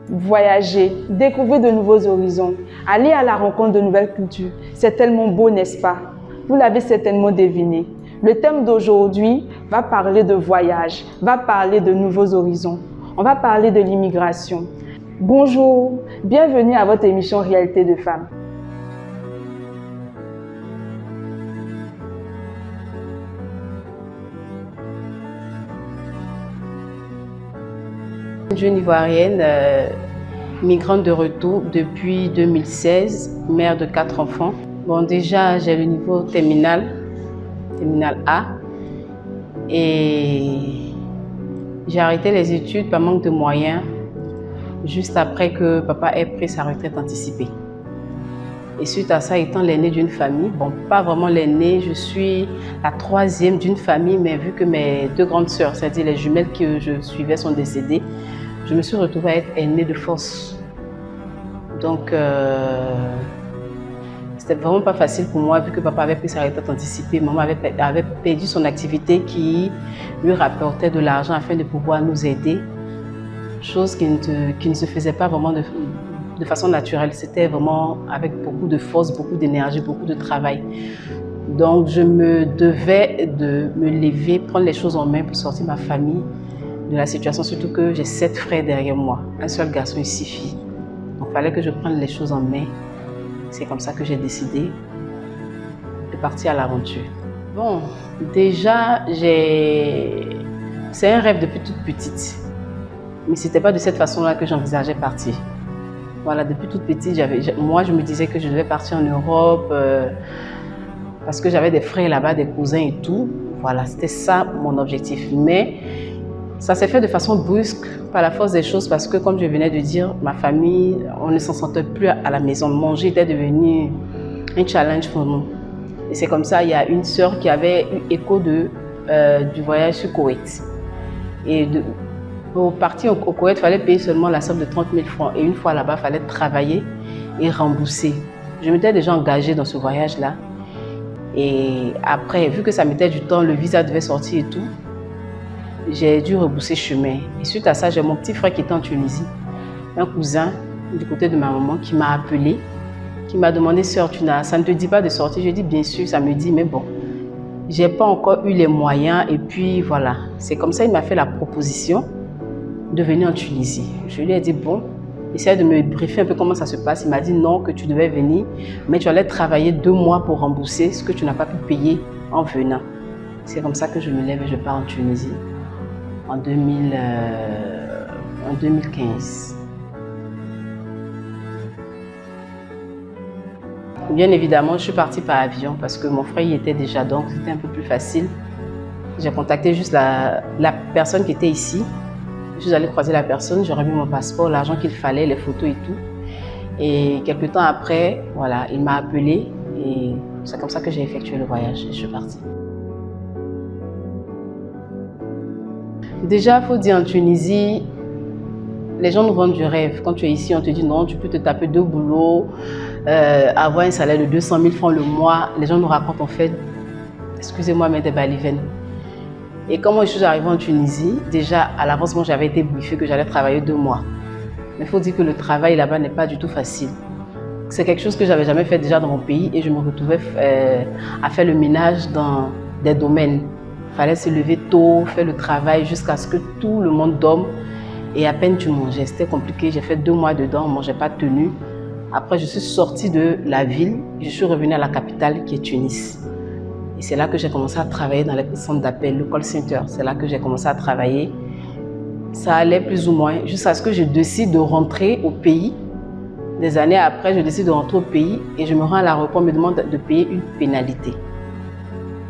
Voyager, découvrir de nouveaux horizons, aller à la rencontre de nouvelles cultures, c'est tellement beau, n'est-ce pas? Vous l'avez certainement deviné. Le thème d'aujourd'hui va parler de voyage, va parler de nouveaux horizons. On va parler de l'immigration. Bonjour, bienvenue à votre émission Réalité de femmes. Jeune ivoirienne, migrante de retour depuis 2016, mère de 4 enfants. Bon, déjà, j'ai le niveau terminal A, et j'ai arrêté les études par manque de moyens, juste après que papa ait pris sa retraite anticipée. Et suite à ça, étant l'aînée d'une famille, bon, pas vraiment l'aînée, je suis la 3e d'une famille, mais vu que mes 2 grandes sœurs, c'est-à-dire les jumelles que je suivais, sont décédées, je me suis retrouvée à être aînée de force. Donc, c'était vraiment pas facile pour moi, vu que papa avait pris sa retraite anticipée. Maman avait perdu son activité qui lui rapportait de l'argent afin de pouvoir nous aider. Chose qui ne se faisait pas vraiment de façon naturelle. C'était vraiment avec beaucoup de force, beaucoup d'énergie, beaucoup de travail. Donc, je me devais de me lever, prendre les choses en main pour sortir ma famille de la situation, surtout que j'ai 7 frères derrière moi, un seul garçon et 6 filles. Donc, il fallait que je prenne les choses en main. C'est comme ça que j'ai décidé de partir à l'aventure. Bon, déjà, c'est un rêve depuis toute petite. Mais ce n'était pas de cette façon-là que j'envisageais partir. Voilà, depuis toute petite, moi, je me disais que je devais partir en Europe parce que j'avais des frères là-bas, des cousins et tout. Voilà, c'était ça mon objectif. Mais ça s'est fait de façon brusque, par la force des choses, parce que, comme je venais de dire, ma famille, on ne s'en sentait plus à la maison. Manger était devenu un challenge pour nous. Et c'est comme ça, il y a une sœur qui avait eu écho du voyage sur Koweït. Et pour partir au Koweït, il fallait payer seulement la somme de 30 000 francs. Et une fois là-bas, il fallait travailler et rembourser. Je m'étais déjà engagée dans ce voyage-là. Et après, vu que ça mettait du temps, le visa devait sortir et tout, j'ai dû rebousser chemin. Et suite à ça, j'ai mon petit frère qui était en Tunisie, un cousin du côté de ma maman, qui m'a appelé, qui m'a demandé: sœur, ça ne te dit pas de sortir? Je dis bien sûr, ça me dit, mais bon, j'ai pas encore eu les moyens. Et puis voilà, c'est comme ça il m'a fait la proposition de venir en Tunisie. Je lui ai dit: bon, essaye de me briefer un peu comment ça se passe. Il m'a dit non, que tu devais venir, mais tu allais travailler 2 mois pour rembourser ce que tu n'as pas pu payer en venant. C'est comme ça que je me lève et je pars en Tunisie en 2015. Bien évidemment, je suis partie par avion parce que mon frère y était déjà, donc c'était un peu plus facile. J'ai contacté juste la personne qui était ici. Je suis allée croiser la personne, j'ai remis mon passeport, l'argent qu'il fallait, les photos et tout. Et quelques temps après, voilà, il m'a appelé et c'est comme ça que j'ai effectué le voyage et je suis partie. Déjà, il faut dire, en Tunisie, les gens nous vendent du rêve. Quand tu es ici, on te dit non, tu peux te taper 2 boulots, avoir un salaire de 200 000 francs le mois. Les gens nous racontent en fait, excusez-moi, mais des balivernes. Et comment je suis arrivée en Tunisie, déjà à l'avancement, j'avais été briefée que j'allais travailler 2 mois. Mais il faut dire que le travail là-bas n'est pas du tout facile. C'est quelque chose que je n'avais jamais fait déjà dans mon pays et je me retrouvais à faire le ménage dans des domaines. Il fallait se lever tôt, faire le travail jusqu'à ce que tout le monde dorme et à peine tu mangeais. C'était compliqué, j'ai fait 2 mois dedans, on ne mangeait pas tenu. Après, je suis sortie de la ville, je suis revenue à la capitale qui est Tunis. Et c'est là que j'ai commencé à travailler dans les centres d'appel, le call center. C'est là que j'ai commencé à travailler. Ça allait plus ou moins jusqu'à ce que je décide de rentrer au pays. Des années après, je décide de rentrer au pays et je me rends à l'aéroport, on me demande de payer une pénalité.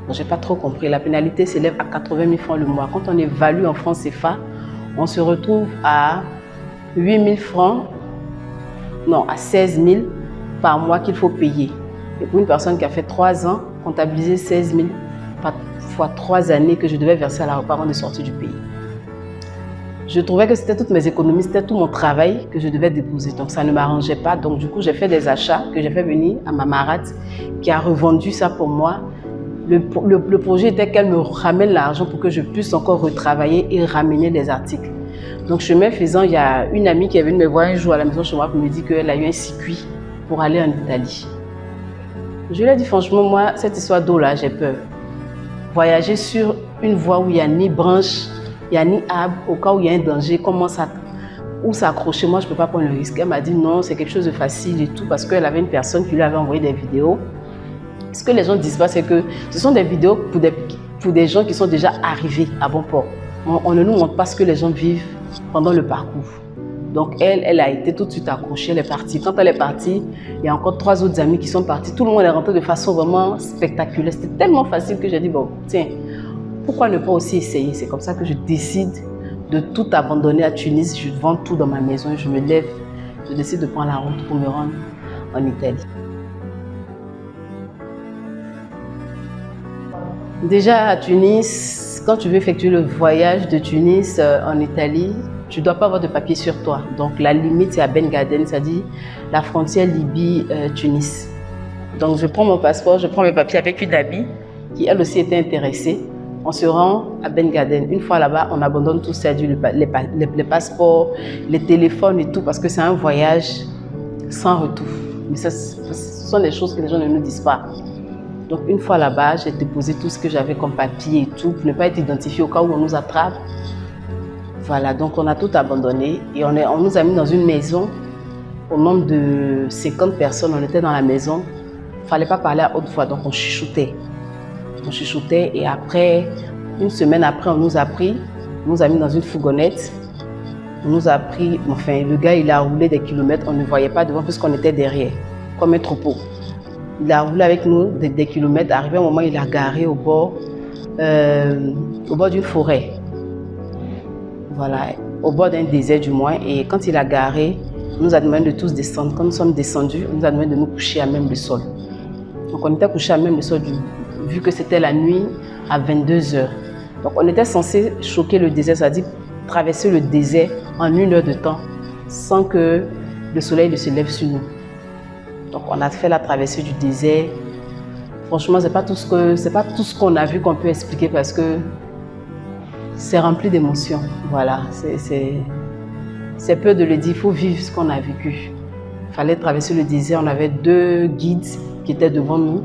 Je n'ai pas trop compris. La pénalité s'élève à 80 000 francs le mois. Quand on évalue en francs CFA, on se retrouve à 8 000 francs, non, à 16 000 par mois qu'il faut payer. Et pour une personne qui a fait 3 ans, comptabiliser 16 000 fois 3 années que je devais verser à l'aéroport avant de sortir du pays. Je trouvais que c'était toutes mes économies, c'était tout mon travail que je devais déposer. Donc ça ne m'arrangeait pas. Donc du coup, j'ai fait des achats que j'ai fait venir à ma marade qui a revendu ça pour moi. Le projet était qu'elle me ramène l'argent pour que je puisse encore retravailler et ramener les articles. Donc chemin faisant, il y a une amie qui est venue me voir un jour à la maison chez moi pour me dire qu'elle a eu un circuit pour aller en Italie. Je lui ai dit franchement, moi, cette histoire d'eau là, j'ai peur. Voyager sur une voie où il n'y a ni branche, il n'y a ni arbre, au cas où il y a un danger, comment ça, où s'accrocher, moi je ne peux pas prendre le risque. Elle m'a dit non, c'est quelque chose de facile et tout, parce qu'elle avait une personne qui lui avait envoyé des vidéos. Ce que les gens ne disent pas, c'est que ce sont des vidéos pour des gens qui sont déjà arrivés à bon port. On ne nous montre pas ce que les gens vivent pendant le parcours. Donc elle a été tout de suite accrochée, elle est partie. Quand elle est partie, il y a encore 3 autres amis qui sont partis. Tout le monde est rentré de façon vraiment spectaculaire. C'était tellement facile que j'ai dit, bon, tiens, pourquoi ne pas aussi essayer? C'est comme ça que je décide de tout abandonner à Tunis. Je vends tout dans ma maison, je me lève, je décide de prendre la route pour me rendre en Italie. Déjà à Tunis, quand tu veux effectuer le voyage de Tunis en Italie, tu ne dois pas avoir de papier sur toi. Donc la limite c'est à Ben Gaden, c'est-à-dire la frontière Libye-Tunis. Donc je prends mon passeport, je prends mes papiers avec une amie qui elle aussi était intéressée. On se rend à Ben Gaden. Une fois là-bas, on abandonne tout, c'est-à-dire les passeports, les téléphones et tout, parce que c'est un voyage sans retour. Mais ce sont des choses que les gens ne nous disent pas. Donc une fois là-bas, j'ai déposé tout ce que j'avais comme papier et tout, pour ne pas être identifié au cas où on nous attrape. Voilà, donc on a tout abandonné et on nous a mis dans une maison. Au nombre de 50 personnes, on était dans la maison. Il ne fallait pas parler à haute voix, donc on chuchotait. On chuchotait et après, une semaine après, on nous a pris, on nous a mis dans une fourgonnette. On nous a pris, enfin, le gars il a roulé des kilomètres, on ne voyait pas devant puisqu'on était derrière, comme un troupeau. Il a roulé avec nous des kilomètres. Arrivé un moment, il a garé au bord d'une forêt. Voilà, au bord d'un désert du moins. Et quand il a garé, on nous a demandé de tous descendre. Quand nous sommes descendus, on nous a demandé de nous coucher à même le sol. Donc on était couchés à même le sol, vu que c'était la nuit à 22 h. Donc on était censé choquer le désert, c'est-à-dire traverser le désert en 1 heure de temps, sans que le soleil ne se lève sur nous. Donc on a fait la traversée du désert. Franchement, c'est pas tout ce qu'on a vu qu'on peut expliquer parce que c'est rempli d'émotions. Voilà, c'est peu de le dire, il faut vivre ce qu'on a vécu. Il fallait traverser le désert, on avait 2 guides qui étaient devant nous.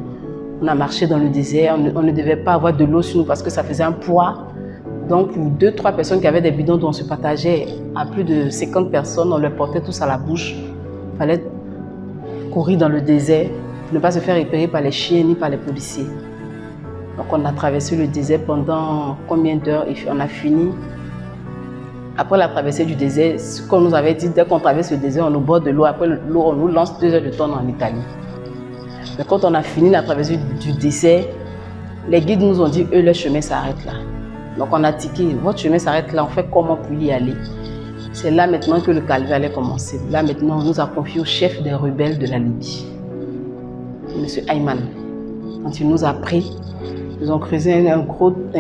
On a marché dans le désert, on ne devait pas avoir de l'eau sur nous parce que ça faisait un poids. Donc pour 2-3 personnes qui avaient des bidons dont on se partageait à plus de 50 personnes, on les portait tous à la bouche. Il fallait courir dans le désert pour ne pas se faire repérer par les chiens ni par les policiers. Donc on a traversé le désert pendant combien d'heures et on a fini. Après la traversée du désert, ce qu'on nous avait dit, dès qu'on traverse le désert, on est au bord de l'eau. Après l'eau, on nous lance 2 heures de temps en Italie. Mais quand on a fini la traversée du désert, les guides nous ont dit, eux, leur chemin s'arrête là. Donc on a tiqué, votre chemin s'arrête là, on fait comment pour y aller? C'est là maintenant que le calvaire allait commencer. Là maintenant, on nous a confié au chef des rebelles de la Libye, M. Ayman. Quand il nous a pris, ils ont creusé un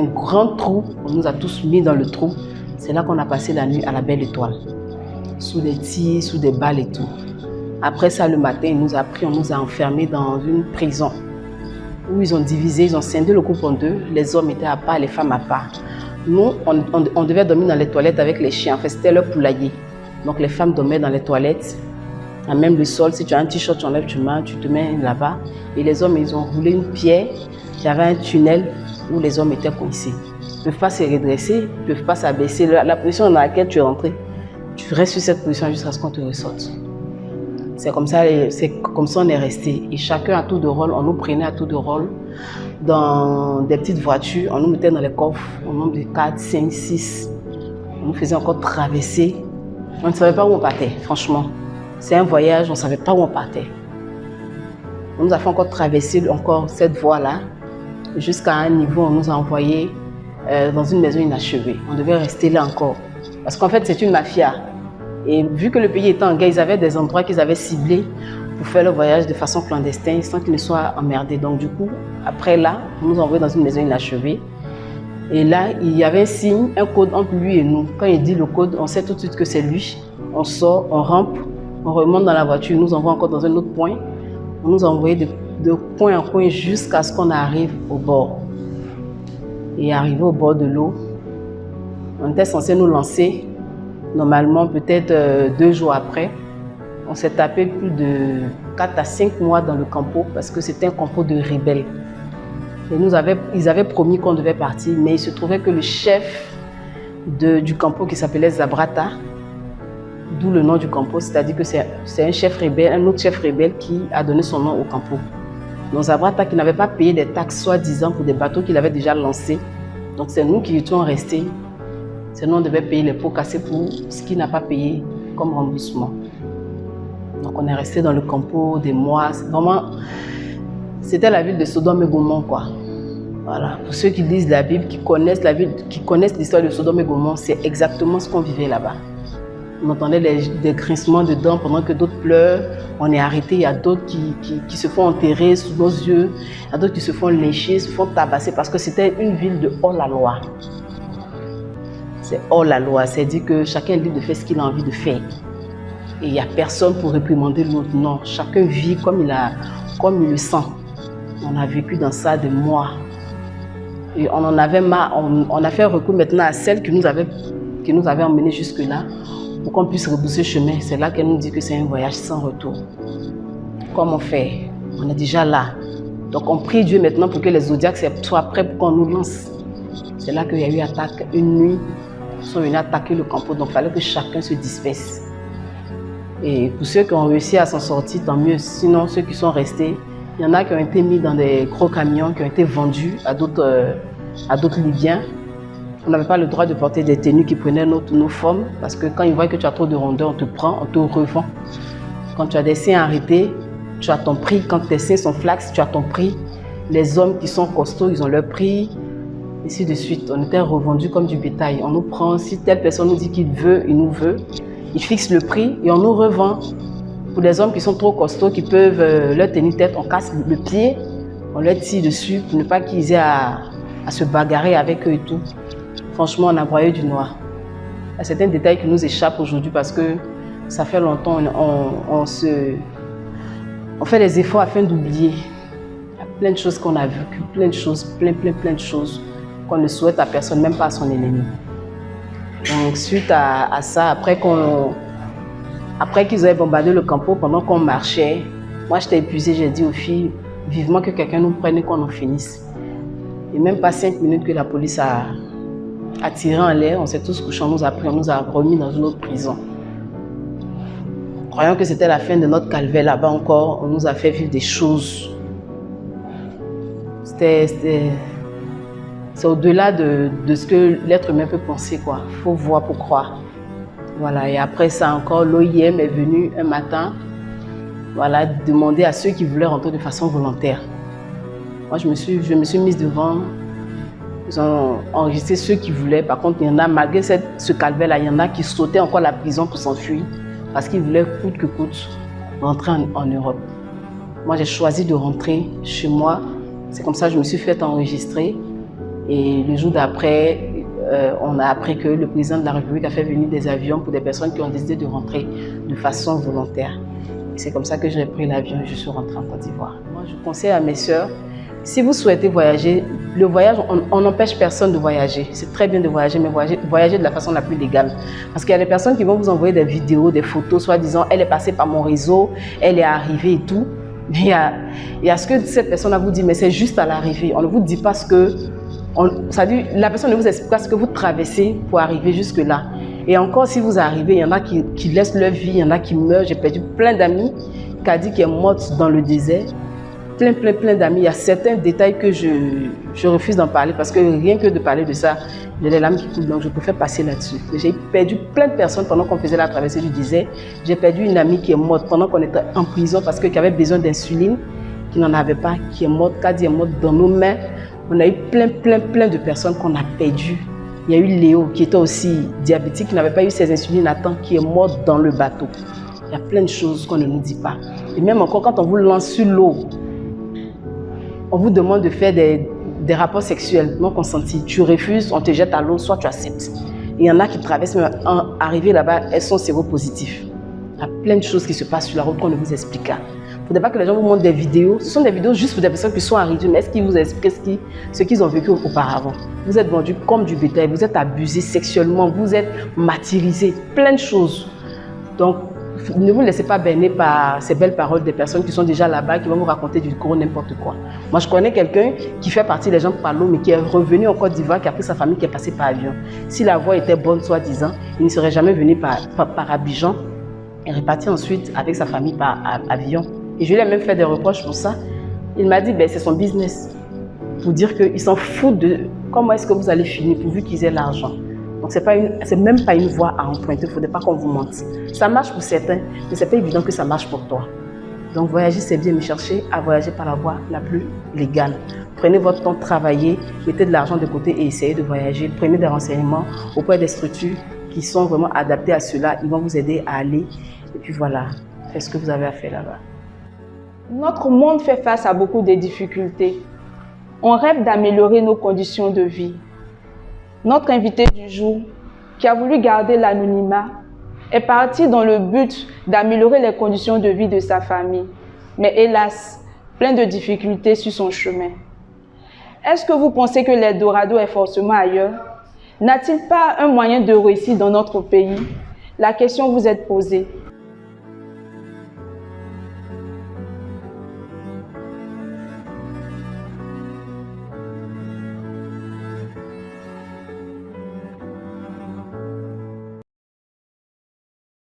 grand trou, on nous a tous mis dans le trou. C'est là qu'on a passé la nuit à la Belle Étoile, sous des tirs, sous des balles et tout. Après ça, le matin, il nous a pris, on nous a enfermés dans une prison où ils ont divisé, ils ont scindé le groupe en 2. Les hommes étaient à part, les femmes à part. Nous, on devait dormir dans les toilettes avec les chiens. En fait, c'était leur poulailler. Donc les femmes dormaient dans les toilettes, à même le sol. Si tu as un t-shirt, tu enlèves, tu te mets là-bas. Et les hommes, ils ont roulé une pierre. Il y avait un tunnel où les hommes étaient coincés. Ils ne peuvent pas se redresser, ils ne peuvent pas s'abaisser. La position dans laquelle tu es rentré, tu restes sur cette position jusqu'à ce qu'on te ressorte. C'est comme ça on est resté. Et chacun à tour de rôle, on nous prenait à tour de rôle dans des petites voitures. On nous mettait dans les coffres, au nombre de 4, 5, 6. On nous faisait encore traverser. On ne savait pas où on partait, franchement. C'est un voyage, on ne savait pas où on partait. On nous a fait encore traverser cette voie-là. Jusqu'à un niveau, on nous a envoyés dans une maison inachevée. On devait rester là encore. Parce qu'en fait, c'est une mafia. Et vu que le pays était en guerre, ils avaient des endroits qu'ils avaient ciblés pour faire le voyage de façon clandestine sans qu'ils ne soient emmerdés. Donc du coup, après là, on nous a envoyés dans une maison inachevée. Et là, il y avait un signe, un code entre lui et nous. Quand il dit le code, on sait tout de suite que c'est lui. On sort, on rampe, on remonte dans la voiture, il nous envoie encore dans un autre point. On nous a envoyés de coin en coin jusqu'à ce qu'on arrive au bord. Et arrivé au bord de l'eau, on était censé nous lancer Normalement, peut-être 2 jours après, on s'est tapé plus de 4 à 5 mois dans le campo parce que c'était un campo de rebelles. Et ils avaient promis qu'on devait partir, mais il se trouvait que le chef du campo qui s'appelait Zabrata, d'où le nom du campo, c'est-à-dire que c'est un chef rebelle, un autre chef rebelle qui a donné son nom au campo. Donc Zabrata qui n'avait pas payé des taxes soi-disant pour des bateaux qu'il avait déjà lancés. Donc c'est nous qui étions restés. Sinon on devait payer les pots cassés pour ce qu'il n'a pas payé comme remboursement. Donc on est resté dans le campo des mois. Vraiment, c'était la ville de Sodome et Gomorrhe, quoi. Voilà. Pour ceux qui lisent la Bible, qui connaissent la ville, qui connaissent l'histoire de Sodome et Gomorrhe, c'est exactement ce qu'on vivait là-bas. On entendait des grincements de dents pendant que d'autres pleurent. On est arrêtés. Il y a d'autres qui se font enterrer sous nos yeux. Il y a d'autres qui se font lécher, se font tabasser parce que c'était une ville de hors-la-loi. C'est hors-la-loi. C'est-à-dire que chacun est libre de faire ce qu'il a envie de faire. Et il n'y a personne pour réprimander l'autre. Non, chacun vit comme il le sent. On a vécu dans ça des mois. Et on en avait marre. On a fait recours maintenant à celle qui nous avait emmenés jusque-là pour qu'on puisse rebousser chemin. C'est là qu'elle nous dit que c'est un voyage sans retour. Comment faire? On est déjà là. Donc on prie Dieu maintenant pour que les zodiacs soient prêts pour qu'on nous lance. C'est là qu'il y a eu attaque une nuit. Ils sont venus attaquer le campo. Donc il fallait que chacun se disperse. Et pour ceux qui ont réussi à s'en sortir, tant mieux. Sinon, ceux qui sont restés, il y en a qui ont été mis dans des gros camions, qui ont été vendus à d'autres Libyens. On n'avait pas le droit de porter des tenues qui prenaient nos formes, parce que quand ils voient que tu as trop de rondeur, on te prend, on te revend. Quand tu as des seins arrêtés, tu as ton prix. Quand tes seins sont flax, tu as ton prix. Les hommes qui sont costauds, ils ont leur prix. Ainsi de suite. On était revendus comme du bétail. On nous prend, si telle personne nous dit qu'il veut, il nous veut. Il fixe le prix et on nous revend. Pour les hommes qui sont trop costauds, qui peuvent leur tenir tête, on casse le pied, on leur tire dessus pour ne pas qu'ils aient à se bagarrer avec eux et tout. Franchement, on a broyé du noir. C'est un détail qui nous échappe aujourd'hui parce que ça fait longtemps, on fait des efforts afin d'oublier. Il y a plein de choses qu'on a vécues, plein de choses, plein de choses qu'on ne souhaite à personne, même pas à son ennemi. Donc suite à ça, après qu'ils avaient bombardé le campo, pendant qu'on marchait, moi j'étais épuisée, j'ai dit aux filles, vivement que quelqu'un nous prenne et qu'on en finisse. Et même pas 5 minutes que la police a tiré en l'air, on s'est tous couchés, on nous a pris, on nous a remis dans une autre prison. Croyant que c'était la fin de notre calvaire là-bas encore, on nous a fait vivre des choses. C'est au-delà de ce que l'être humain peut penser, quoi. Il faut voir pour croire. Voilà. Et après ça encore, l'OIM est venu un matin, voilà, demander à ceux qui voulaient rentrer de façon volontaire. Moi, je me suis mise devant. Ils ont enregistré ceux qui voulaient. Par contre, il y en a, malgré ce calvaire-là, il y en a qui sautaient encore la prison pour s'enfuir parce qu'ils voulaient coûte que coûte rentrer en Europe. Moi, j'ai choisi de rentrer chez moi. C'est comme ça que je me suis fait enregistrer. Et le jour d'après, on a appris que le président de la République a fait venir des avions pour des personnes qui ont décidé de rentrer de façon volontaire. C'est comme ça que j'ai pris l'avion et je suis rentrée en Côte d'Ivoire. Moi, je conseille à mes sœurs, si vous souhaitez voyager, le voyage, on n'empêche personne de voyager. C'est très bien de voyager, mais voyager de la façon la plus légale. Parce qu'il y a des personnes qui vont vous envoyer des vidéos, des photos, soi-disant, elle est passée par mon réseau, elle est arrivée et tout. Mais il y a ce que cette personne vous dit, mais c'est juste à l'arrivée. On ne vous dit pas ce que... la personne ne vous explique pas ce que vous traversez pour arriver jusque-là. Et encore, si vous arrivez, il y en a qui laissent leur vie, il y en a qui meurent. J'ai perdu plein d'amis. Kadi qui est morte dans le désert. Plein d'amis. Il y a certains détails que je refuse d'en parler parce que rien que de parler de ça, j'ai les larmes qui coulent. Donc je préfère passer là-dessus. J'ai perdu plein de personnes pendant qu'on faisait la traversée du désert. J'ai perdu une amie qui est morte pendant qu'on était en prison parce qu'elle avait besoin d'insuline, qui n'en avait pas, qui est morte. Kadi est morte dans nos mains. On a eu plein de personnes qu'on a perdues. Il y a eu Léo qui était aussi diabétique, qui n'avait pas eu ses insulines à temps, qui est morte dans le bateau. Il y a plein de choses qu'on ne nous dit pas. Et même encore quand on vous lance sur l'eau, on vous demande de faire des rapports sexuels non consentis. Tu refuses, on te jette à l'eau, soit tu acceptes. Il y en a qui traversent, mais arrivés là-bas, elles sont séropositifs. Il y a plein de choses qui se passent sur la route qu'on ne vous explique pas. faudrait pas que les gens vous montrent des vidéos. Ce sont des vidéos juste pour des personnes qui sont arrivées. Mais est-ce qu'ils vous expliquent ce qu'ils ont vécu auparavant? Vous êtes vendus comme du bétail, vous êtes abusés sexuellement, vous êtes martyrisés, plein de choses. Donc, ne vous laissez pas berner par ces belles paroles des personnes qui sont déjà là-bas, qui vont vous raconter du gros n'importe quoi. Moi, je connais quelqu'un qui fait partie des gens par l'eau, mais qui est revenu en Côte d'Ivoire, qui a pris sa famille, qui est passé par avion. Si la voie était bonne, soi-disant, il ne serait jamais venu par Abidjan et reparti ensuite avec sa famille par avion. Et je lui ai même fait des reproches pour ça. Il m'a dit, ben, c'est son business. Pour dire qu'ils s'en foutent de comment est-ce que vous allez finir, pourvu qu'ils aient l'argent. Donc, c'est même pas une voie à emprunter, il ne faudrait pas qu'on vous mente. Ça marche pour certains, mais ce n'est pas évident que ça marche pour toi. Donc, voyager, c'est bien, mais cherchez à voyager par la voie la plus légale. Prenez votre temps de travailler, mettez de l'argent de côté et essayez de voyager. Prenez des renseignements auprès des structures qui sont vraiment adaptées à cela. Ils vont vous aider à aller. Et puis voilà, faites ce que vous avez à faire là-bas. Notre monde fait face à beaucoup de difficultés. On rêve d'améliorer nos conditions de vie. Notre invité du jour, qui a voulu garder l'anonymat, est parti dans le but d'améliorer les conditions de vie de sa famille. Mais hélas, plein de difficultés sur son chemin. Est-ce que vous pensez que l'Eldorado est forcément ailleurs? N'a-t-il pas un moyen de réussir dans notre pays? La question vous est posée.